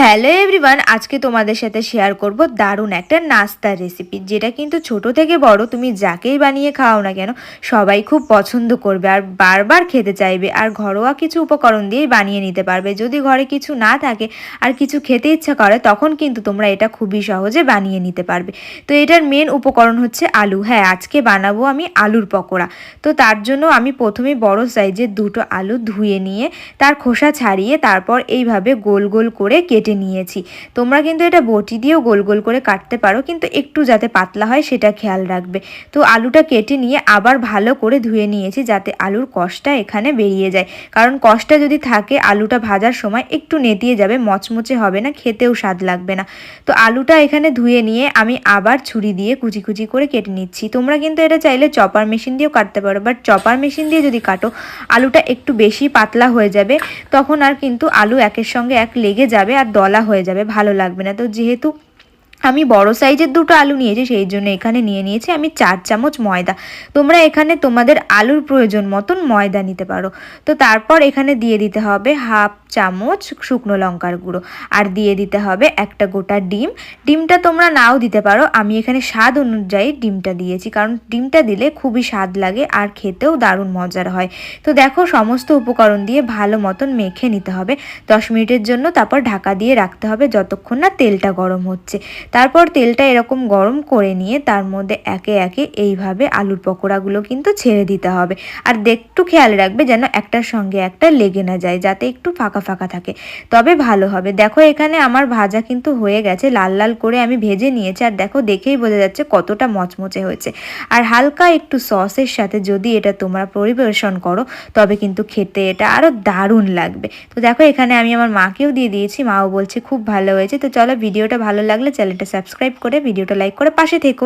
Hello everyone, আজকে তোমাদের সাথে শেয়ার করব দারুণ একটা নাস্তার রেসিপি, যেটা কিন্তু ছোট থেকে বড় তুমি যাকেই বানিয়ে খাও না কেন সবাই খুব পছন্দ করবে আর বারবার খেতে চাইবে। আর ঘরোয়া কিছু উপকরণ দিয়েই বানিয়ে নিতে পারবে। যদি ঘরে কিছু না থাকে আর কিছু খেতে ইচ্ছা করে, তখন কিন্তু তোমরা এটা খুবই সহজে বানিয়ে নিতে পারবে। তো এটার মেন উপকরণ হচ্ছে আলু। হ্যাঁ, আজকে বানাবো আমি আলুর পকোড়া। তো তার জন্য আমি প্রথমে বড় সাইজের দুটো আলু ধুয়ে নিয়ে তার খোসা ছাড়িয়ে তারপর এইভাবে গোল গোল করে কেটে নিয়েছি। তোমরা কিন্তু এটা বটি দিয়েও গোল গোল করে কাটতে পারো, কিন্তু একটু যাতে পাতলা হয় সেটা খেয়াল রাখবে। তো আলুটা কেটে নিয়ে আবার ভালো করে ধুয়ে নিয়েছি, যাতে আলুর কষটা এখানে বেরিয়ে যায়। কারণ কষটা যদি থাকে আলুটা ভাজার সময় একটু নেতিয়ে যাবে, মচমচে হবে না, খেতেও স্বাদ লাগবে না। তো আলুটা এখানে ধুয়ে নিয়ে আমি আবার ছুরি দিয়ে কুচি কুচি করে কেটে নিচ্ছি। তোমরা কিন্তু এটা চাইলে চপার মেশিন দিয়েও কাটতে পারো, বাট চপার মেশিন দিয়ে যদি কাটো আলুটা একটু বেশি পাতলা হয়ে যাবে, তখন আর কিন্তু আলু একের সঙ্গে এক লেগে যাবে আর দলা হয়ে যাবে, ভালো লাগবে না। তো যেহেতু আমি বড় সাইজের দুটো আলু নিয়েছি, সেই জন্য এখানে নিয়েছি আমি 4 চামচ ময়দা। তোমরা এখানে তোমাদের আলুর প্রয়োজন মতন ময়দা নিতে পারো। তো তারপর এখানে দিয়ে দিতে হবে হাফ চামচ শুকনো লঙ্কার গুঁড়ো, আর দিয়ে দিতে হবে একটা গোটা ডিম। ডিমটা তোমরা নাও দিতে পারো, আমি এখানে স্বাদ অনুযায়ী ডিমটা দিয়েছি, কারণ ডিমটা দিলে খুবই স্বাদ লাগে আর খেতেও দারুণ মজার হয়। তো দেখো, সমস্ত উপকরণ দিয়ে ভালো মতন মেখে নিতে হবে 10 মিনিটের জন্য। তারপর ঢাকা দিয়ে রাখতে হবে যতক্ষণ না তেলটা গরম হচ্ছে। তারপর তেলটা এরকম গরম করে নিয়ে তার মধ্যে একে একে এইভাবে আলুর পকোড়াগুলো কিন্তু ছেড়ে দিতে হবে। আর একটু খেয়াল রাখবে যেন একটার সঙ্গে একটা লেগে না যায়, যাতে একটু ফাঁকা ফাঁকা থাকে, তবে ভালো হবে। দেখো, এখানে আমার ভাজা কিন্তু হয়ে গেছে, লাল লাল করে আমি ভেজে নিয়েছি। আর দেখো, দেখেই বোঝা যাচ্ছে কতটা মচমচে হয়েছে। আর হালকা একটু সসের সাথে যদি এটা তোমরা পরিবেশন করো, তবে কিন্তু খেতে এটা আরও দারুণ লাগবে। তো দেখো, এখানে আমি আমার মাকেও দিয়ে দিয়েছি, মাও বলছে খুব ভালো হয়েছে। তো চলো, ভিডিওটা ভালো লাগলে চ্যানেলটা সাবস্ক্রাইব করে ভিডিওটা লাইক করে পাশে থেকো।